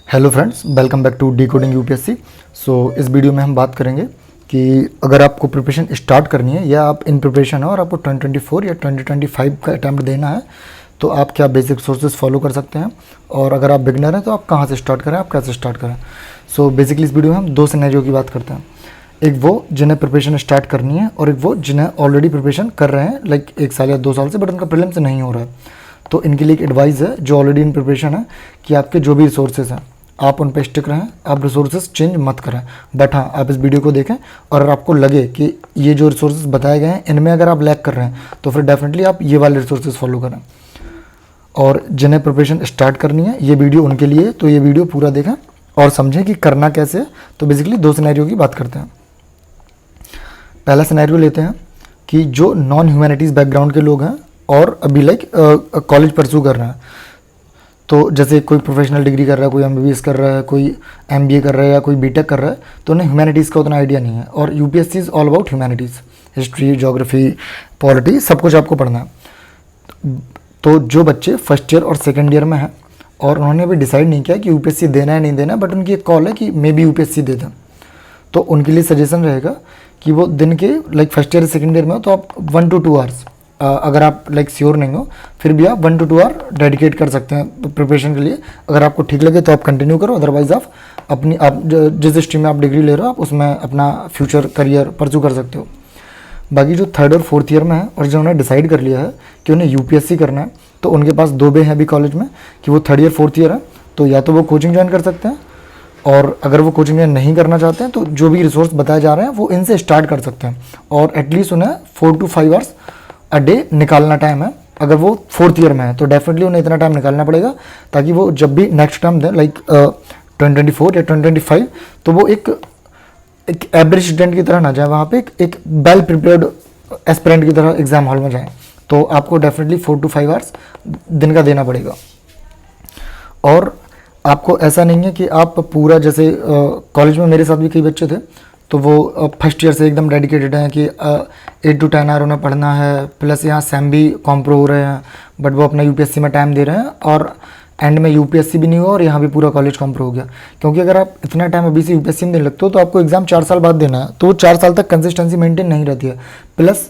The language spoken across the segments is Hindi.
Hello friends, welcome back to decoding UPSC. इस वीडियो में हम बात करेंगे कि अगर आपको प्रिपरेशन स्टार्ट करनी है या आप इन प्रिपरेशन है और आपको 2024 या 2025 का अटैम्प्ट देना है तो आप क्या बेसिक सोर्सेज फॉलो कर सकते हैं, और अगर आप बिगनर हैं तो आप कहाँ से स्टार्ट करें, आप कैसे स्टार्ट करें। बेसिकली इस वीडियो में हम दो सिनेरियो की बात करते हैं। एक वो जिन्हें प्रिपरेशन स्टार्ट करनी है और एक वो जिन्हें ऑलरेडी प्रिपरेशन कर रहे हैं, लाइक 1 साल या 2 साल से, बट उनका प्रीलिम्स नहीं हो रहा है। तो इनके लिए एक एडवाइस है जो ऑलरेडी इन प्रिपरेशन है कि आपके जो भी रिसोर्सेज हैं आप उन पर स्टिक रहें, आप रिसोर्सेज चेंज मत करें। बट हाँ, आप इस वीडियो को देखें और अगर आपको लगे कि ये जो रिसोर्सेज बताए गए हैं इनमें अगर आप लैग कर रहे हैं तो फिर डेफिनेटली आप ये वाले रिसोर्सेज फॉलो करें। और जिन्हें प्रिपरेशन स्टार्ट करनी है ये वीडियो उनके लिए, तो ये वीडियो पूरा देखें और समझें कि करना कैसे है। तो बेसिकली दो सिनेरियो की बात करते हैं। पहला सिनेरियो लेते हैं कि जो नॉन ह्यूमैनिटीज़ बैकग्राउंड के लोग हैं और अभी लाइक कॉलेज परस्यू कर रहे हैं। तो जैसे कोई प्रोफेशनल डिग्री कर रहा है, कोई एमबीबीएस कर रहा है, कोई एमबीए कर रहा है या कोई बीटेक कर रहा है, तो उन्हें ह्यूमैनिटीज़ का उतना आइडिया नहीं है। और UPSC is all about humanities, history, geography, polity, सब कुछ आपको पढ़ना है। तो जो बच्चे फर्स्ट ईयर और सेकेंड ईयर में हैं और उन्होंने अभी डिसाइड नहीं किया कि यूपीएससी देना है नहीं देना, बट उनकी एक कॉल है कि मे बी यूपीएससी दे दें, तो उनके लिए सजेशन रहेगा कि वो दिन के like first year second year में हो तो आप 1 to 2 आवर्स, अगर आप लाइक श्योर नहीं हो फिर भी आप 1 to 2 आवर डेडिकेट कर सकते हैं प्रिपरेशन के लिए। अगर आपको ठीक लगे तो आप कंटिन्यू करो, अदरवाइज आप जिस स्ट्रीम में आप डिग्री ले रहे हो आप उसमें अपना फ्यूचर करियर परस्यू कर सकते हो। बाकी जो थर्ड और फोर्थ ईयर में है और जिन्होंने डिसाइड कर लिया है कि उन्हें यूपीएससी करना है, तो उनके पास दो वे हैं अभी कॉलेज में कि वो थर्ड ईयर फोर्थ ईयर है, तो या तो वो कोचिंग ज्वाइन कर सकते हैं, और अगर वो कोचिंग ज्वाइन नहीं करना चाहते हैं तो जो भी रिसोर्स बताए जा रहे हैं वो इनसे स्टार्ट कर सकते हैं। और एटलीस्ट उन्हें 4 to 5 आवर्स अ डे निकालना टाइम है। अगर वो फोर्थ ईयर में है तो डेफिनेटली उन्हें इतना टाइम निकालना पड़ेगा ताकि वो जब भी नेक्स्ट टर्म दें लाइक 2024 या 2025, तो वो एक एवरेज स्टूडेंट की तरह ना जाए, वहाँ पे एक वेल प्रिपेयर्ड एस्पिरेंट की तरह एग्जाम हॉल में जाएँ। तो आपको डेफिनेटली 4 to 5 आवर्स दिन का देना पड़ेगा। और आपको ऐसा नहीं है कि आप पूरा, जैसे कॉलेज में मेरे साथ भी कई बच्चे थे तो वो फर्स्ट ईयर से एकदम डेडिकेटेड हैं कि 8 to 10 आवर उन्हें पढ़ना है, प्लस यहाँ सैम भी कॉम्प्रो हो रहे हैं, बट वो अपना यूपीएससी में टाइम दे रहे हैं और एंड में यूपीएससी भी नहीं हुआ और यहाँ भी पूरा कॉलेज कॉम्प्रो हो गया। क्योंकि अगर आप इतना टाइम अभी से यूपीएससी में देने लगते हो तो आपको एग्जाम 4 साल बाद देना है, तो वो 4 साल तक कंसिस्टेंसी मेंटेन नहीं रहती है। प्लस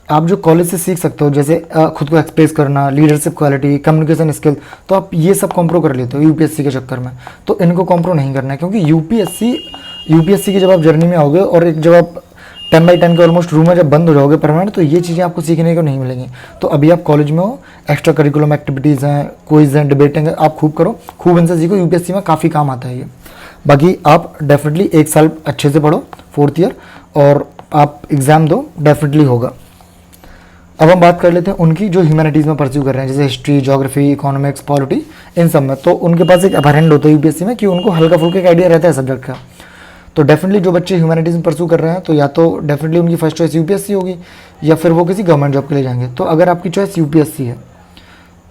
आप जो कॉलेज से सीख सकते हो जैसे खुद को एक्सप्रेस करना, लीडरशिप क्वालिटी, कम्युनिकेशन स्किल, तो आप ये सब कॉम्प्रो कर लेते हो यूपीएससी के चक्कर में। तो इनको कॉम्प्रो नहीं करना है, क्योंकि यूपीएससी की जब आप जर्नी में आओगे और एक जब आप 10/10 के ऑलमोस्ट रूम में जब बंद हो जाओगे परमानेंट, तो ये चीज़ें आपको सीखने को नहीं मिलेंगी। तो अभी आप कॉलेज में हो, एक्स्ट्रा करिकुलम एक्टिविटीज़ हैं, क्विज हैं, डिबेटिंग है, आप खूब करो, खूब इनसे सीखो, यूपीएससी में काफ़ी काम आता है ये। बाकी आप डेफिनेटली 1 साल अच्छे से पढ़ो फोर्थ ईयर और आप एग्ज़ाम दो, डेफिनेटली होगा। अब हम बात कर लेते हैं उनकी जो ह्यूमैनिटीज़ में परस्यू कर रहे हैं, जैसे हिस्ट्री, ज्योग्राफी, इकोनॉमिक्स, पॉलिटी, इन सब में। तो उनके पास एक अपहरेंट होता है यूपीएससी में कि उनको हल्का फुल्का एक आइडिया रहता है सब्जेक्ट का। तो डेफिनेटली जो बच्चे ह्यूमैनिटीज़ में परस्यू कर रहे हैं तो या तो डेफिनेटली उनकी फर्स्ट चॉइस यूपीएससी होगी या फिर वो किसी गवर्नमेंट जॉब के लिए जाएंगे। तो अगर आपकी चॉइस यूपीएससी है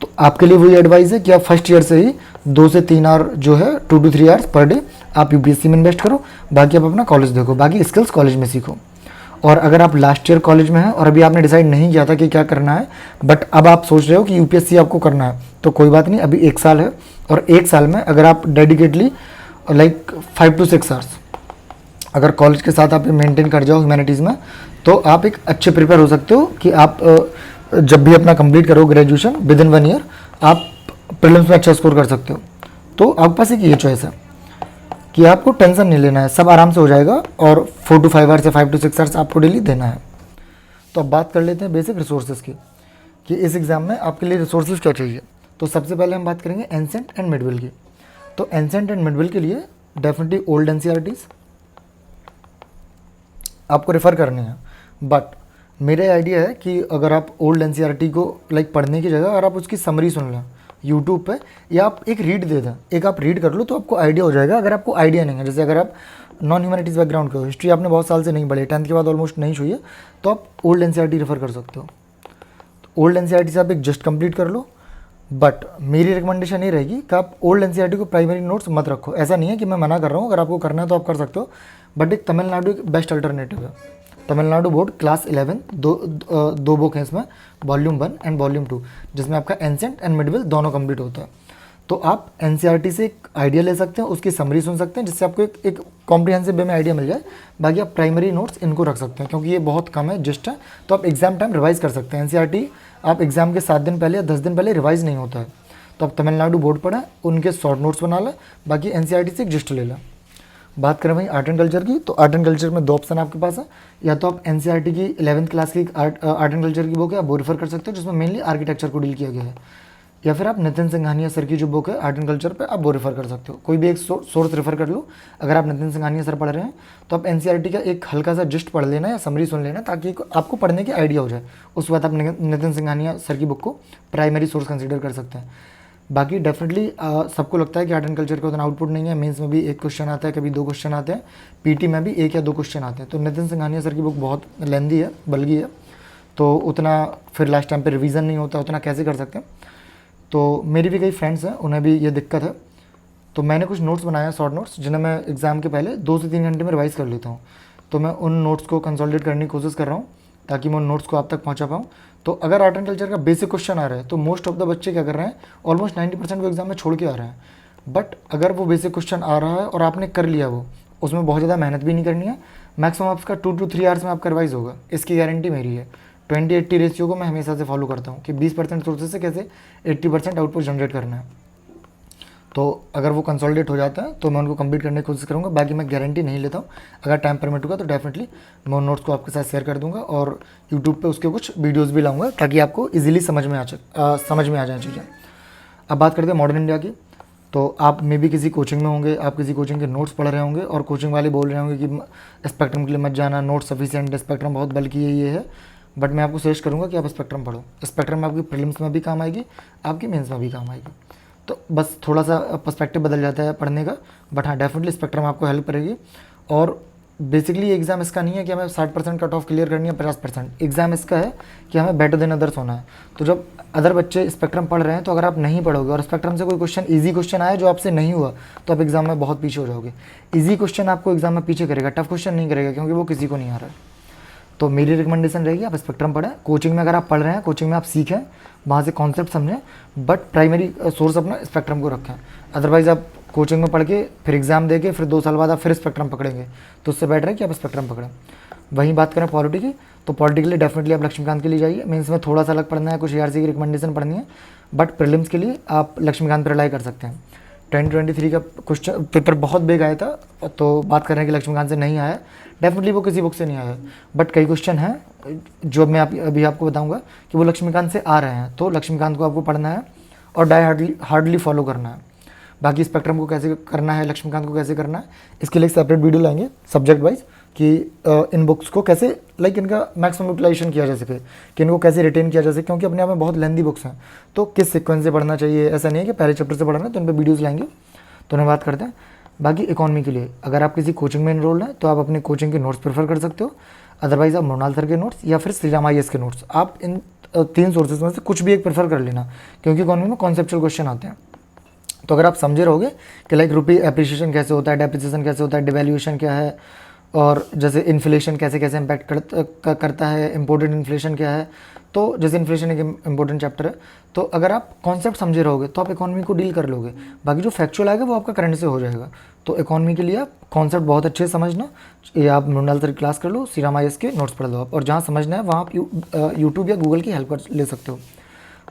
तो आपके लिए वही एडवाइस है कि आप फर्स्ट ईयर से ही 2 से 3 आवर जो है 2 to 3 आवर्स पर डे आप यूपीएससी में इन्वेस्ट करो। बाकी आप अपना कॉलेज देखो, बाकी स्किल्स कॉलेज में सीखो। और अगर आप लास्ट ईयर कॉलेज में हैं और अभी आपने डिसाइड नहीं किया था कि क्या करना है, बट अब आप सोच रहे हो कि यूपीएससी आपको करना है, तो कोई बात नहीं, अभी 1 साल है। और 1 साल में अगर आप डेडिकेटली लाइक 5 to 6 आवर्स अगर कॉलेज के साथ आप मेंटेन कर जाओ ह्यूमैनिटीज़ में, तो आप एक अच्छे प्रिपेयर हो सकते हो कि आप जब भी अपना कंप्लीट करो ग्रेजुएशन विद इन 1 ईयर, आप प्रीलिम्स में अच्छा स्कोर कर सकते हो। तो आपके पास एक ये चॉइस है कि आपको टेंशन नहीं लेना है, सब आराम से हो जाएगा। और 4 to 5 आवर्स या 5 to 6 आवर्स आपको डेली देना है। तो अब बात कर लेते हैं बेसिक रिसोर्सेज की कि इस एग्ज़ाम में आपके लिए रिसोर्सेज क्या चाहिए। तो सबसे पहले हम बात करेंगे एंसेंट एंड मिडविल की। तो एंसेंट एंड मिडविल के लिए डेफिनेटली ओल्ड एनसीईआरटीज़ आपको रेफ़र करनी है। बट मेरा आइडिया है कि अगर आप ओल्ड एनसीईआरटी को लाइक पढ़ने की जगह अगर आप उसकी समरी सुन लें यूट्यूब पे, या आप एक रीड दे दें, एक आप रीड कर लो, तो आपको आइडिया हो जाएगा। अगर आपको आइडिया नहीं है, जैसे अगर आप नॉन ह्यूमैनिटीज़ बैकग्राउंड के हो, हिस्ट्री आपने बहुत साल से नहीं पढ़ी, 10th के बाद ऑलमोस्ट नहीं छुई है, तो आप ओल्ड एनसीईआरटी रेफ़र कर सकते हो। तो ओल्ड एनसीईआरटी से आप एक जस्ट कंप्लीट कर लो। बट मेरी रिकमेंडेशन ये रहेगी कि आप ओल्ड एनसीईआरटी को प्राइमरी नोट्स मत रखो। ऐसा नहीं है कि मैं मना कर रहा हूँ, अगर आपको करना है तो आप कर सकते हो, बट एक तमिलनाडु एक बेस्ट अल्टरनेटिव है। तमिलनाडु बोर्ड क्लास 11 दो बुक हैं इसमें, वॉल्यूम 1 एंड वॉल्यूम 2, जिसमें आपका एंसेंट एंड मिडविल दोनों कंप्लीट होता है। तो आप एनसीईआरटी से एक आइडिया ले सकते हैं, उसकी समरी सुन सकते हैं, जिससे आपको एक कॉम्प्रिहेंसिव वे में आइडिया मिल जाए। बाकी आप प्राइमरी नोट्स इनको रख सकते हैं, क्योंकि ये बहुत कम है, जस्ट है, तो आप एग्जाम टाइम रिवाइज कर सकते हैं। एनसीईआरटी आप एग्जाम के 7 दिन पहले या 10 दिन पहले रिवाइज नहीं होता है, तो आप तमिलनाडु बोर्ड पढ़ें, उनके शॉर्ट नोट्स बना लें, बाकी एनसीईआरटी से एक जिस्ट ले लें। बात करें भाई आर्ट एंड कल्चर की, तो आर्ट एंड कल्चर में 2 ऑप्शन आपके पास है, या तो आप एनसीईआरटी की 11th क्लास की आर्ट एंड कल्चर की बुक है, आप वो रेफर कर सकते हो, जिसमें मेनली आर्किटेक्चर को डील किया गया है, या फिर आप नितिन सिंघानिया सर की जो बुक है आर्ट एंड कल्चर पे, आप वो रेफर कर सकते हो। कोई भी एक सोर्स रेफर कर लो। अगर आप नितिन सिंघानिया सर पढ़ रहे हैं तो आप एनसीईआरटी का एक हल्का सा जिस्ट पढ़ लेना या समरी सुन लेना, ताकि आपको पढ़ने की आइडिया हो जाए। उसके बाद आप नितिन सिंघानिया सर की बुक को प्राइमरी सोर्स कंसिडर कर सकते हैं। बाकी डेफिनेटली सबको लगता है कि आर्ट एंड कल्चर का उतना आउटपुट नहीं है, मेंस में भी 1 क्वेश्चन आता है, कभी 2 क्वेश्चन आते हैं, पीटी में भी 1 या 2 क्वेश्चन आते हैं। तो नितिन सिंघानिया सर की बुक बहुत लेंदी है, बल्कि है, तो उतना फिर लास्ट टाइम पे रिवीजन नहीं होता, उतना कैसे कर सकते हैं। तो मेरी भी कई फ्रेंड्स हैं, उन्हें भी ये दिक्कत है, तो मैंने कुछ नोट्स बनाया, शॉर्ट नोट्स, जिन्हें मैं एग्ज़ाम के पहले 2 से 3 घंटे में रिवाइज़ कर लेता हूँ। तो मैं उन नोट्स को कंसोलिडेट करने की कोशिश कर रहा हूँ, ताकि मैं उन नोट्स को आप तक पहुँचा पाऊँ। तो अगर आर्ट एंड कल्चर का बेसिक क्वेश्चन आ रहा है, तो मोस्ट ऑफ द बच्चे क्या कर रहे हैं, ऑलमोस्ट 90% वो एग्जाम में छोड़ के आ रहे हैं। बट अगर वो बेसिक क्वेश्चन आ रहा है और आपने कर लिया, वो उसमें बहुत ज़्यादा मेहनत भी नहीं करनी है, मैक्सिमम आपका 2 to 3 आवर्स में आपका रिवाइज होगा, इसकी गारंटी मेरी है। 20-80 रेशियो को मैं हमेशा से फॉलो करता हूँ कि 20% सोर्सेज से कैसे 80% आउटपुट जनरेट करना है। तो अगर वो कंसोलिडेट हो जाता है तो मैं उनको कंप्लीट करने की कोशिश करूँगा। बाकी मैं गारंटी नहीं लेता हूँ, अगर टाइम परमिट होगा तो डेफिनेटली मैं उन नोट्स को आपके साथ शेयर कर दूँगा, और यूट्यूब पे उसके कुछ वीडियोज़ भी लाऊँगा, ताकि आपको ईजिली समझ में आ जाए चीज़ें। अब बात करते हैं मॉडर्न इंडिया की। तो आप मे भी किसी कोचिंग में होंगे, आप किसी कोचिंग के नोट्स पढ़ रहे होंगे, और कोचिंग वाले बोल रहे होंगे कि स्पेक्ट्रम के लिए मत जाना, नोट सफिशिएंट, स्पेक्ट्रम बहुत बल्कि ये है। बट मैं आपको सजेस्ट करूँगा कि आप स्पेक्ट्रम पढ़ो। स्पेक्ट्रम में आपकी प्रीलिम्स में भी काम आएगी, आपकी मेंस में भी काम आएगी। तो बस थोड़ा सा पर्सपेक्टिव बदल जाता है पढ़ने का, बट हाँ डेफिनेटली स्पेक्ट्रम आपको हेल्प करेगी। और बेसिकली एग्ज़ाम इसका नहीं है कि हमें 60% कट ऑफ क्लियर करनी है, 50%। एग्ज़ाम इसका है कि हमें बेटर देन अदर्स होना है। तो जब अदर बच्चे स्पेक्ट्रम पढ़ रहे हैं, तो अगर आप नहीं पढ़ोगे और स्पेक्ट्रम से कोई क्वेश्चन ईजी क्वेश्चन आया जो आपसे नहीं हुआ, तो आप एग्ज़ाम में बहुत पीछे हो जाओगे। ईजी क्वेश्चन आपको एग्ज़ाम में पीछे करेगा, टफ क्वेश्चन नहीं करेगा, क्योंकि वो किसी को नहीं आ रहा है। तो मेरी रिकमेंडेशन रहेगी आप स्पेक्ट्रम पढ़ें। कोचिंग में अगर आप पढ़ रहे हैं, कोचिंग में आप सीखें, वहाँ से कॉन्सेप्ट समझें, बट प्राइमरी सोर्स अपना स्पेक्ट्रम को रखें। अदरवाइज़ आप कोचिंग में पढ़ के फिर एग्ज़ाम दे के फिर 2 साल बाद आप फिर स्पेक्ट्रम पकड़ेंगे, तो उससे बेटर है कि आप स्पेक्ट्रम पकड़ें। वहीं बात करें पॉलिटी की, तो पॉलिटी के लिए डेफिनेटली आप लक्ष्मीकांत के लिए जाइए। मीन्स में थोड़ा सा अलग पढ़ना है, कुछ ARC की रिकमेंडेशन पढ़नी है, बट प्रीलिम्स के लिए आप लक्ष्मीकांत पर रिलाई कर सकते हैं। 2023 का क्वेश्चन पेपर बहुत बिग आया था, तो बात कर रहे हैं कि लक्ष्मीकांत से नहीं आया, डेफिनेटली वो किसी बुक से नहीं आया, बट कई क्वेश्चन हैं जो मैं अभी आपको बताऊंगा कि वो लक्ष्मीकांत से आ रहे हैं। तो लक्ष्मीकांत को आपको पढ़ना है और हार्डली फॉलो करना है। बाकी स्पेक्ट्रम को कैसे करना है, लक्ष्मीकांत को कैसे करना है, इसके लिए एक सेपरेट वीडियो लाएंगे सब्जेक्ट वाइज, कि इन बुक्स को कैसे इनका मैक्सिमम यूटिलाइजेशन किया जा सके, कि इनको कैसे रिटेन किया जा सके, क्योंकि अपने आप में बहुत लेंदी बुक्स हैं। तो किस सीक्वेंस से पढ़ना चाहिए, ऐसा नहीं है कि पहले चैप्टर से पढ़ना है, तो इन पर वीडियोज़ लाएंगे, तो उन्हें बात करते हैं। बाकी इकॉनमी के लिए अगर आप किसी कोचिंग में इनरोल्ड हैं, तो आप अपने कोचिंग के नोट्स प्रेफर कर सकते हो। अदरवाइज आप मृणाल सर के नोट्स या फिर श्री राम IAS के नोट्स, आप इन 3 सोर्सेज में से कुछ भी एक प्रेफर कर लेना, क्योंकि इकॉनमी में कॉन्सेप्चुअल क्वेश्चन आते हैं। तो अगर आप समझे रहोगे कि रुपी एप्रिसिएशन कैसे होता है, डेप्रिसिएशन कैसे होता है, डिवैल्यूएशन क्या है, और जैसे इन्फ्लेशन कैसे कैसे इम्पैक्ट करता है, इम्पोर्टेंट इन्फ्लेशन क्या है, तो जैसे इन्फ्लेशन एक इम्पोर्टेंट चैप्टर है, तो अगर आप कॉन्सेप्ट समझे रहोगे तो आप इकॉनमी को डील कर लोगे। बाकी जो फैक्चुअल आएगा वो आपका करंट से हो जाएगा। तो इकॉनमी के लिए आप कॉन्सेप्ट बहुत अच्छे से समझना, या आप मृणाल सर की क्लास कर लो, श्री राम IAS के नोट्स पढ़ लो आप, और जहाँ समझना है वहाँ आप यूट्यूब या गूगल की हेल्प कर ले सकते हो।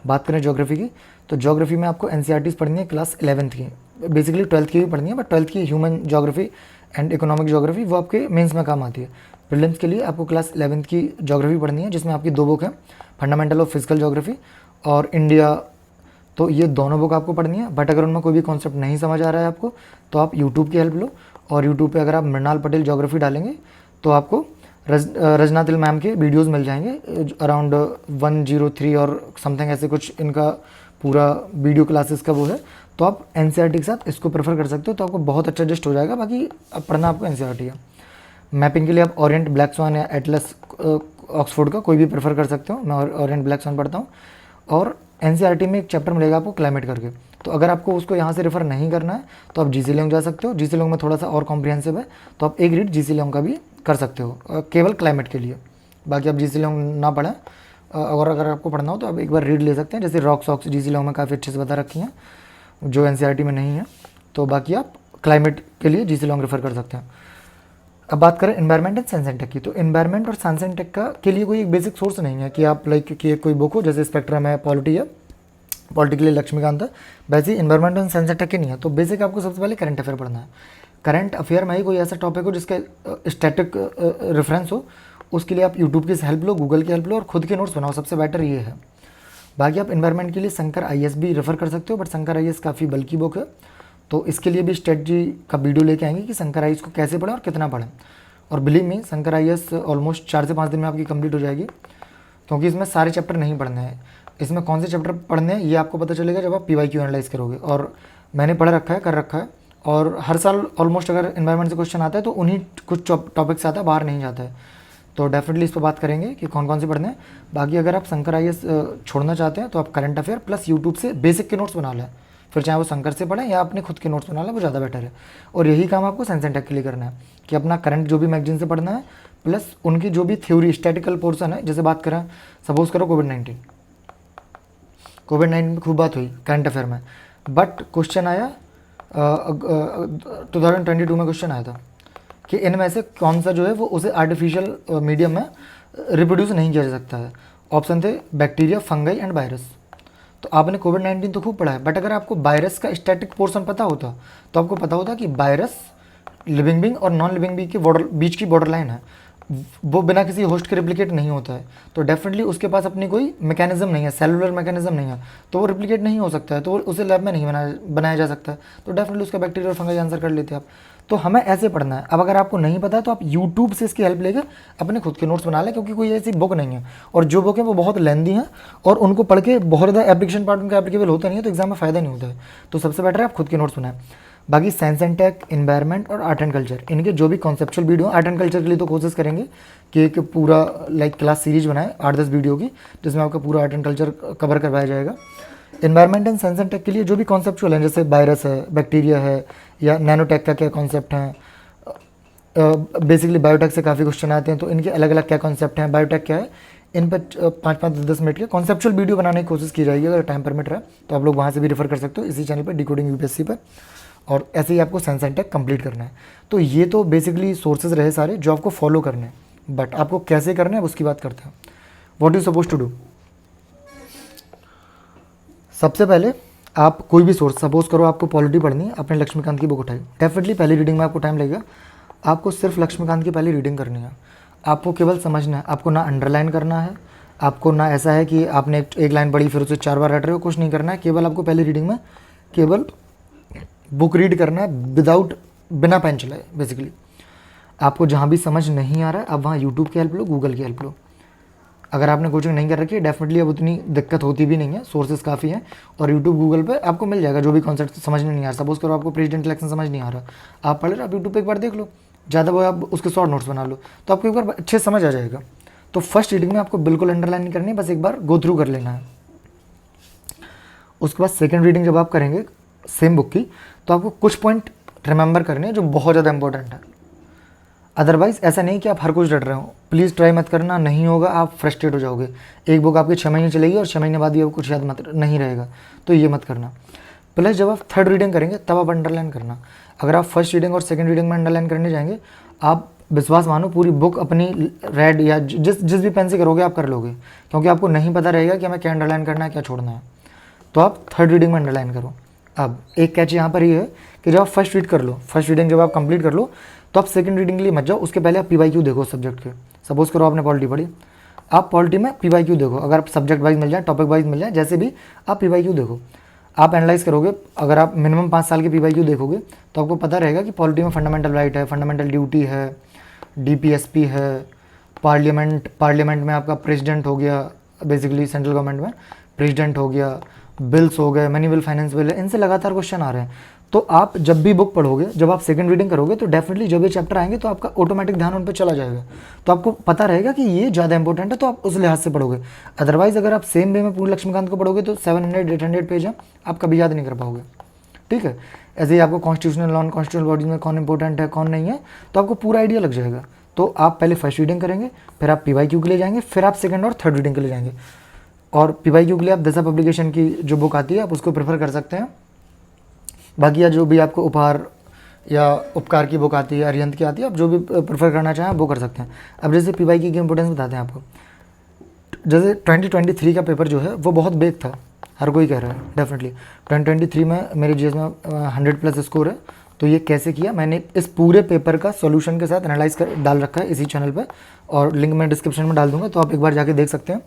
बात करें ज्योग्राफी की, तो ज्योग्राफी में आपको NCERTs पढ़नी है क्लास 11th की, बेसिकली 12th की भी पढ़नी है, बट 12th की human geography and economic geography वो आपके मेंस में काम आती है। प्रीलिम्स के लिए आपको क्लास 11th की ज्योग्राफी पढ़नी है, जिसमें आपकी 2 बुक हैं, फंडामेंटल ऑफ फिजिकल ज्योग्राफी और इंडिया। तो ये दोनों बुक आपको पढ़नी है, बट अगर उनमें कोई भी कॉन्सेप्ट नहीं समझ आ रहा है आपको, तो आप यूट्यूब की हेल्प लो, और यूट्यूब पे अगर आप मृणाल पटेल ज्योग्राफी डालेंगे तो आपको रजना तिल मैम के वीडियोस मिल जाएंगे, अराउंड 103 और समथिंग ऐसे कुछ इनका पूरा वीडियो क्लासेस का वो है। तो आप NCERT के साथ इसको प्रेफर कर सकते हो, तो आपको बहुत अच्छा जस्ट हो जाएगा। बाकी अब पढ़ना आपको NCERT है। मैपिंग के लिए आप ओरिएंट ब्लैक स्वान या एटलस ऑक्सफोर्ड का कोई भी प्रेफर कर सकते हो, मैं ओरिएंट ब्लैक स्वान पढ़ता हूँ। और NCERT में एक चैप्टर मिलेगा आपको क्लाइमेट करके, तो अगर आपको उसको यहाँ से रेफर नहीं करना है तो आप GC लोंग जा सकते हो। GC लोंग में थोड़ा सा और कॉम्प्रिहेंसिव है, तो आप एक रीड GC लोंग का भी कर सकते हो केवल क्लाइमेट के लिए। बाकी आप GC लोंग ना पढ़ें, और अगर आपको पढ़ना हो तो आप एक बार रीड ले सकते हैं, जैसे रॉक सॉक्स GC लोंग में काफ़ी अच्छे से बता रखी हैं। जो एनसीईआरटी में नहीं है। तो बाकी आप क्लाइमेट के लिए जीसी लॉन्ग रेफर कर सकते हैं। अब बात करें environment and science and tech की, तो एनवायरमेंट और साइंस एंड टेक का के लिए कोई एक बेसिक सोर्स नहीं है कि आप लाइक कि कोई बुक हो, जैसे स्पेक्ट्रम है, पॉलिटी है, पॉलिटी के लिए लक्ष्मीकांत है, वैसे ही environment and science and tech के नहीं है। तो बेसिक आपको सबसे पहले करंट अफेयर पढ़ना है। करंट अफेयर में ही कोई ऐसा टॉपिक हो जिसका स्टैटिक रेफरेंस हो, उसके लिए आप यूट्यूब की हेल्प लो, गूगल की हेल्प लो और खुद के नोट्स बनाओ, सबसे बेटर ये है। बाकी आप एनवायरमेंट के लिए शंकर आईएएस भी रेफर कर सकते हो, बट शंकर आईएएस काफ़ी बल्कि बुक है, तो इसके लिए भी स्ट्रेटजी का वीडियो लेके आएंगे कि शंकर आईएएस को कैसे पढ़ें और कितना पढ़ें। और believe me, Shankar IAS almost 4 से 5 दिन में आपकी कंप्लीट हो जाएगी, क्योंकि इसमें सारे चैप्टर नहीं पढ़ने हैं। इसमें कौन से चैप्टर पढ़ने हैं ये आपको पता चलेगा जब आप पीवाईक्यू एनालाइज करोगे। और मैंने पढ़ रखा है, कर रखा है, और हर साल ऑलमोस्ट अगर एनवायरमेंट से क्वेश्चन आता है तो उन्हीं कुछ टॉपिक्स आता है, बाहर नहीं जाता है। तो डेफिनेटली इस पर बात करेंगे कि कौन कौन से पढ़ने हैं। बाकी अगर आप शंकर आईएएस छोड़ना चाहते हैं तो आप करंट अफेयर प्लस यूट्यूब से बेसिक के नोट्स बना लें, फिर चाहे वो शंकर से पढ़ें या अपने खुद के नोट्स बना लें, वो ज़्यादा बेटर है। और यही काम आपको साइंस एंड टेक के लिए करना है कि अपना करंट जो भी मैगजीन से पढ़ना है प्लस उनकी जो भी थ्योरी स्टैटिकल पोर्सन है। जैसे बात करें, सपोज करो कोविड-19 में खूब बात हुई करंट अफेयर में, बट क्वेश्चन आया 2022 में क्वेश्चन आया था कि इनमें से कौन सा जो है वो उसे आर्टिफिशियल मीडियम में रिप्रोड्यूस नहीं किया जा सकता है। ऑप्शन थे बैक्टीरिया, फंगाई एंड वायरस। तो आपने कोविड-19 तो खूब पढ़ा है, बट अगर आपको वायरस का स्टैटिक पोर्शन पता होता तो आपको पता होता कि वायरस लिविंग बीइंग और नॉन लिविंग बीइंग के बीच की बॉर्डर लाइन है, वो बिना किसी होस्ट के रिप्लिकेट नहीं होता है। तो डेफिनेटली उसके पास अपनी कोई मैकेनिज्म नहीं है, सेलुलर मैकेनिज्म नहीं है, तो वो रिप्लिकेट नहीं हो सकता है, तो उसे लैब में नहीं बनाया जा सकता है। तो डेफिनेटली उसका बैक्टीरिया और फंगाई आंसर कर लेते हैं आप। तो हमें ऐसे पढ़ना है। अब अगर आपको नहीं पता है तो आप यूट्यूब से इसकी हेल्प लेकर अपने खुद के नोट्स बना लें, क्योंकि कोई ऐसी बुक नहीं है, और जो बुक है वो बहुत लेंदी है और उनको पढ़ के बहुत ज़्यादा एप्लीकेशन पार्ट उनका एप्लीकेबल होता नहीं है, तो एग्जाम में फ़ायदा नहीं होता है। तो सबसे बेटर है आप खुद के नोट्स बनाएं। बाकी साइंस एंड टेक, एनवायरमेंट और आर्ट एंड कल्चर, इनके जो भी conceptual video, art and culture के लिए तो कोशिश करेंगे कि एक पूरा लाइक क्लास सीरीज बनाए 8-10 वीडियो की, जिसमें आपका पूरा आर्ट एंड कल्चर कवर करवाया जाएगा। Environment and science and tech के लिए जो भी कॉन्सेप्चुअल हैं, जैसे वायरस है, बैक्टीरिया है, या नैनोटेक का क्या कॉन्सेप्ट है, बेसिकली बायोटेक से काफ़ी क्वेश्चन आते हैं, तो इनके अलग अलग क्या कॉन्सेप्ट हैं, बायोटेक क्या है, इन पर 5-5-10 मिनट के कॉन्सेप्चुअल वीडियो बनाने की कोशिश की जाएगी। अगर टाइम परमिट रहा तो आप लोग वहाँ से भी रेफर कर सकते हो, इसी चैनल पर डिकोडिंग यूपीएससी पर। और ऐसे ही आपको साइंस एंड टेक कंप्लीट करना है। तो ये तो बेसिकली सोर्सेज रहे सारे जो आपको फॉलो करने हैं, बट आपको कैसे करना है उसकी बात करते हैं। What you suppose to do. सबसे पहले आप कोई भी सोर्स, सपोज करो आपको पॉलिटी पढ़नी है, आपने लक्ष्मीकांत की बुक उठाई, डेफिनेटली पहली रीडिंग में आपको टाइम लगेगा। आपको सिर्फ लक्ष्मीकांत की पहली रीडिंग करनी है, आपको केवल समझना है, आपको ना अंडरलाइन करना है, आपको ना ऐसा है कि आपने एक लाइन पढ़ी फिर उसे 4 बार रट रहे हो, कुछ नहीं करना है। केवल आपको पहली रीडिंग में केवल बुक रीड करना है, बिना पेन चलाए। बेसिकली आपको जहाँ भी समझ नहीं आ रहा है, आप वहाँ यूट्यूब की हेल्प लो, गूगल की हेल्प लो। अगर आपने कोचिंग नहीं कर रखी है, डेफिनेटली अब उतनी दिक्कत होती भी नहीं है, सोर्सेज काफ़ी हैं, और यूट्यूब गूगल पे आपको मिल जाएगा जो भी कॉन्सेप्ट समझ में नहीं आ रहा। सपोज करो आपको प्रेसिडेंट इलेक्शन समझ नहीं आ रहा, आप पढ़ रहे हो, आप यूट्यूब पे एक बार देख लो, ज़्यादा वो आप उसके शॉर्ट नोट्स बना लो, तो आपको एक बार अच्छे समझ आ जाएगा। तो फर्स्ट रीडिंग में आपको बिल्कुल अंडरलाइन नहीं करनी है, बस एक बार गो थ्रू कर लेना है। उसके बाद सेकेंड रीडिंग जब आप करेंगे सेम बुक की, तो आपको कुछ पॉइंट रिमेंबर करने हैं जो बहुत ज़्यादा इंपॉर्टेंट है। अदरवाइज़ ऐसा नहीं कि आप हर कुछ रट रहे हो, प्लीज़ ट्राई मत करना, नहीं होगा, आप फ्रस्ट्रेट हो जाओगे। एक बुक आपकी 6 महीने चलेगी और 6 महीने बाद भी आपको कुछ याद मत नहीं रहेगा, तो ये मत करना। प्लस जब आप थर्ड रीडिंग करेंगे तब आप अंडरलाइन करना। अगर आप फर्स्ट रीडिंग और सेकंड रीडिंग में अंडरलाइन करने जाएंगे, आप विश्वास मानो पूरी बुक अपनी रेड या जिस भी पेन से करोगे आप कर लोगे, क्योंकि आपको नहीं पता रहेगा कि हमें क्या अंडरलाइन करना है, क्या छोड़ना है। तो आप थर्ड रीडिंग में अंडरलाइन करो। अब एक कैच यहाँ पर ये है कि जब आप फर्स्ट रीड कर लो, फर्स्ट रीडिंग जब आप कंप्लीट कर लो, तो आप सेकंड रीडिंग के लिए मत जाओ, उसके पहले आप पीवाईक्यू देखो सब्जेक्ट के। सपोज करो आपने पॉलिटी पढ़ी, आप पॉलिटी में पीवाईक्यू देखो, अगर सब्जेक्ट वाइज मिल जाए, टॉपिक वाइज मिल जाए, जैसे भी आप पीवाईक्यू देखो, आप एनालाइज करोगे। अगर आप मिनिमम 5 साल के पीवाईक्यू देखोगे तो आपको पता रहेगा कि पॉलिटी में फंडामेंटल राइट है, फंडामेंटल ड्यूटी है, डीपीएसपी है, पार्लियामेंट में आपका प्रेसिडेंट हो गया, बेसिकली सेंट्रल गवर्नमेंट में प्रेसिडेंट हो गया, बिल्स हो गए, मैन्युअल फाइनेंस बिल है, इनसे लगातार क्वेश्चन आ रहे हैं। तो आप जब भी बुक पढ़ोगे, जब आप सेकंड रीडिंग करोगे, तो डेफिनेटली जब ये चैप्टर आएंगे तो आपका ऑटोमेटिक ध्यान उन पर चला जाएगा, तो आपको पता रहेगा कि ये ज़्यादा इंपॉर्टेंट है, तो आप उस लिहाज से पढ़ोगे। अदरवाइज अगर आप सेम वे में पूर्ण लक्ष्मीकांत को पढ़ोगे तो 700-800 पेज है, आप कभी याद नहीं कर पाओगे। ठीक है, ऐसे ही आपको कॉन्स्टिट्यूशनल, नॉन कॉन्स्टिट्यूशनल बॉडीज में कौन इंपॉर्टेंट है कौन नहीं है, तो आपको पूरा आइडिया लग जाएगा। तो आप पहले फर्स्ट रीडिंग करेंगे, फिर आप पीवाईक्यू के लिए जाएंगे, फिर आप सेकंड और थर्ड रीडिंग के लिए जाएंगे। और पीवाईक्यू के लिए आप दशा पब्लिकेशन की जो बुक आती है आप उसको प्रेफर कर सकते हैं। बाकी या जो भी आपको उपहार या उपकार की बुक आती है, अरिहंत की आती है, आप जो भी प्रेफर करना चाहें वो कर सकते हैं। अब जैसे PYQ की इंपॉर्टेंस बताते हैं आपको। जैसे 2023 का पेपर जो है वो बहुत बेग था, हर कोई कह रहा है डेफिनेटली। 2023 में मेरे जीएस में 100+ स्कोर है। तो ये कैसे किया, मैंने इस पूरे पेपर का सॉल्यूशन के साथ एनालाइज कर डाल रखा है इसी चैनल पे, और लिंक मैं डिस्क्रिप्शन में डाल दूंगा, तो आप एक बार जाके देख सकते हैं।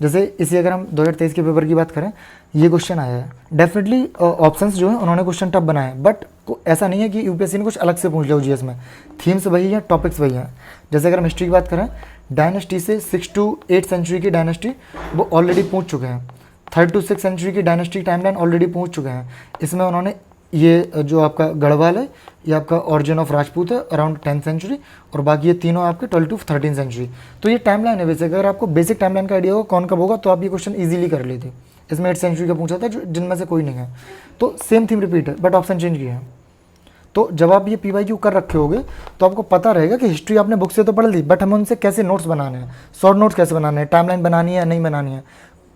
जैसे इसी अगर हम 2023 के पेपर की बात करें, ये क्वेश्चन आया है। डेफिनेटली ऑप्शंस जो है उन्होंने क्वेश्चन टफ बनाए हैं, बट ऐसा नहीं है कि यूपीएससी ने कुछ अलग से पूछ लिया जीएस में। थीम्स वही हैं, टॉपिक्स वही हैं। जैसे अगर हम हिस्ट्री की बात करें, डायनेस्टी से 6 to 8 सेंचुरी की डायनेस्टी वो ऑलरेडी पूछ चुके हैं। 3rd to 6th सेंचुरी की डायनेस्टी टाइमलाइन ऑलरेडी पूछ चुके हैं। इसमें उन्होंने ये जो आपका गढ़वाल है, ये आपका ऑरिजिन ऑफ राजपूत है अराउंड 10th सेंचुरी, और बाकी ये तीनों आपके 12 to 13th सेंचुरी। तो ये टाइमलाइन है। वैसे अगर आपको बेसिक टाइमलाइन का आइडिया होगा कौन कब होगा, तो आप ये क्वेश्चन ईजिली कर लेते। इसमें 8th सेंचुरी का पूछा था, जिनमें से कोई नहीं है। तो सेम थीम रिपीट है, बट ऑप्शन चेंज किया है। तो जब आप ये PYQ कर रखे होगे तो आपको पता रहेगा कि हिस्ट्री आपने बुक से तो पढ़ ली, बट हमें उनसे कैसे नोट्स बनाने हैं, शॉर्ट नोट्स कैसे बनाने हैं, टाइमलाइन बनानी है या नहीं बनानी है,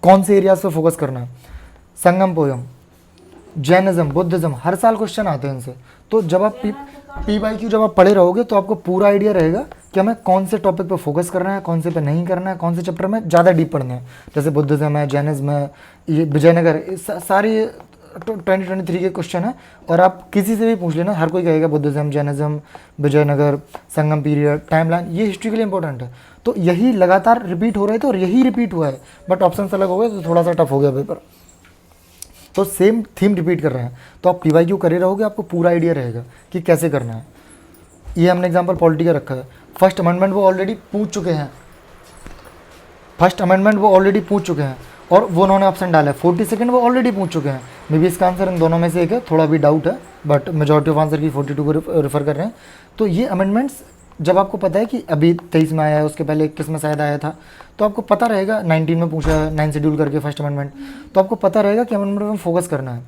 कौन से एरियाज पर फोकस करना है। संगम पोयम, जैनिज्म, बुद्धिज्म, हर साल क्वेश्चन आते हैं इनसे। तो जब आप PYQ जब आप पढ़े रहोगे तो आपको पूरा आइडिया रहेगा कि हमें कौन से टॉपिक पर फोकस करना है, कौन से पे नहीं करना है, कौन से चैप्टर में ज़्यादा डीप पढ़ना है। जैसे बुद्धिज्म है, जैनिज्म है, ये विजयनगर, सारी 2023 के क्वेश्चन है। और आप किसी से भी पूछ लेना, हर कोई कहेगा बुद्धिज्म, जैनिज्म, विजयनगर, संगम पीरियड, टाइमलाइन, ये हिस्ट्री के लिए इंपॉर्टेंट है। तो यही लगातार रिपीट हो रहे थे और यही रिपीट हुआ है, बट ऑप्शन अलग हो गए तो थोड़ा सा टफ हो गया पेपर। तो सेम थीम रिपीट कर रहे हैं, तो आप PYQ करे रहोगे, आपको पूरा आइडिया रहेगा कि कैसे करना है। ये हमने एग्जाम्पल पॉलिटी का रखा है। फर्स्ट अमेंडमेंट वो ऑलरेडी पूछ चुके हैं, और वो उन्होंने ऑप्शन डाला है। 42nd वो ऑलरेडी पूछ चुके हैं। मे बी इसका आंसर इन दोनों में से एक है, थोड़ा भी डाउट है, बट मेजॉरिटी ऑफ आंसर की 42 को रेफर कर रहे हैं। तो ये अमेंडमेंट्स जब आपको पता है कि अभी 23 में आया है, उसके पहले 21 में शायद आया था, तो आपको पता रहेगा। 19 में पूछा है 9 शेड्यूल करके फर्स्ट अमेंडमेंट, तो आपको पता रहेगा कि अमेंडमेंट में फोकस करना है।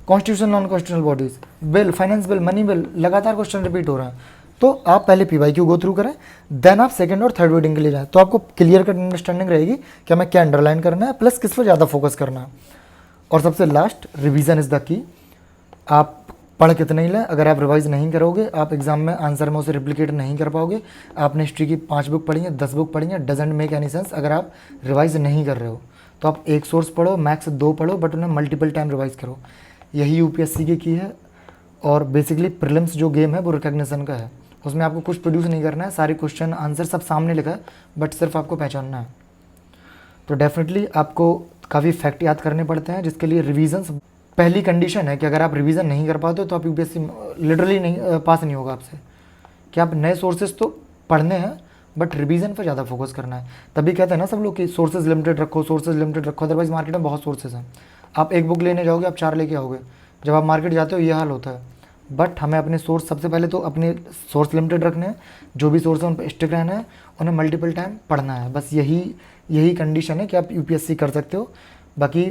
Constitution, non constitutional bodies, bill, finance bill, money bill, लगातार क्वेश्चन रिपीट हो रहा है। तो आप पहले PYQ गो थ्रू करें, देन आप सेकंड और थर्ड रीडिंग के लिए जाएं, तो आपको क्लियर कट अंडरस्टैंडिंग रहेगी कि हमें क्या अंडरलाइन करना है, प्लस किस पर ज़्यादा फोकस करना है। और सबसे last, revision is the key. आप पढ़ कितने ही लें, अगर आप रिवाइज नहीं करोगे, आप एग्जाम में आंसर में उसे रिप्लिकेट नहीं कर पाओगे। आपने हिस्ट्री की 5 बुक पढ़ी है, 10 बुक पढ़ी है, डजेंट मेक एनी सेंस अगर आप रिवाइज नहीं कर रहे हो। तो आप एक सोर्स पढ़ो, मैक्स 2 पढ़ो, बट उन्हें मल्टीपल टाइम रिवाइज करो। यही UPSC की है। और बेसिकली प्रीलिम्स जो गेम है वो रिकॉग्निशन का है, उसमें आपको कुछ प्रोड्यूस नहीं करना है, सारे क्वेश्चन आंसर सब सामने लिखा है, बट सिर्फ आपको पहचानना है। तो डेफिनेटली आपको काफ़ी फैक्ट याद करने पड़ते हैं, जिसके लिए रिवीजन पहली कंडीशन है कि अगर आप रिवीजन नहीं कर पाते हो तो आप UPSC लिटरली नहीं पास नहीं होगा आपसे। कि आप नए सोर्सेज तो पढ़ने हैं, बट रिवीजन पर ज़्यादा फोकस करना है। तभी कहते हैं ना सब लोग कि सोर्सेज लिमिटेड रखो, अदरवाइज मार्केट में बहुत सोर्सेज हैं। आप एक बुक लेने जाओगे, आप 4 लेके आओगे, जब आप मार्केट जाते हो ये हाल होता है। बट हमें अपने सोर्स, सबसे पहले तो अपने सोर्स लिमिटेड रखने हैं, जो भी सोर्स है उन पर स्टिक रहना है, उन्हें मल्टीपल टाइम पढ़ना है। बस यही कंडीशन है कि आप UPSC कर सकते हो। बाकी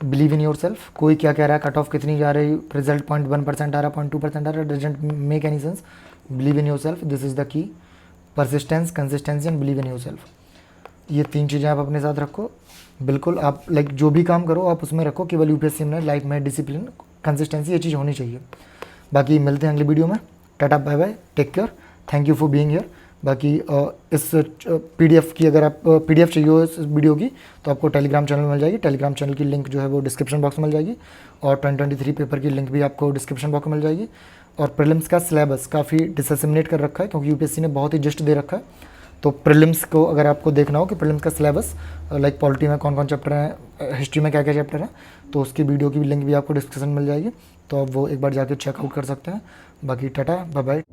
बिलीव इन योर सेल्फ। कोई क्या कह रहा है, कट ऑफ कितनी जा रही, रिजल्ट 0.1% आ रहा, 0.2% आ रहा, doesn't make any sense. Believe in your self, this is the key. Persistence, consistency and believe in your self, ये 3 चीज़ें आप अपने साथ रखो। बिल्कुल आप लाइक जो भी काम करो आप उसमें रखो, केवल UPSC में लाइफ में डिसिप्लिन, कंसिस्टेंसी, ये चीज़ होनी चाहिए। बाकी मिलते हैं अगली वीडियो में। Tata, bye bye, take care, thank you for being here. बाकी इस PDF की, अगर आप PDF चाहिए हो इस वीडियो की, तो आपको टेलीग्राम चैनल मिल जाएगी। टेलीग्राम चैनल की लिंक जो है वो डिस्क्रिप्शन बॉक्स में मिल जाएगी, और 2023 पेपर की लिंक भी आपको डिस्क्रिप्शन बॉक्स में मिल जाएगी। और प्रीलिम्स का सिलेबस काफ़ी डिसेसिमिनेट कर रखा है, क्योंकि UPSC ने बहुत ही जस्ट दे रखा है। तो प्रीलिम्स को अगर आपको देखना हो कि प्रीलिम्स का सिलेबस लाइक पॉलिटी में कौन कौन चैप्टर हैं, हिस्ट्री में क्या क्या चैप्टर हैं, तो उसकी वीडियो की लिंक भी आपको डिस्क्रिप्शन मिल जाएगी, तो आप वो एक बार जाके चेकआउट कर सकते हैं। बाकी टाटा, बाय बाय।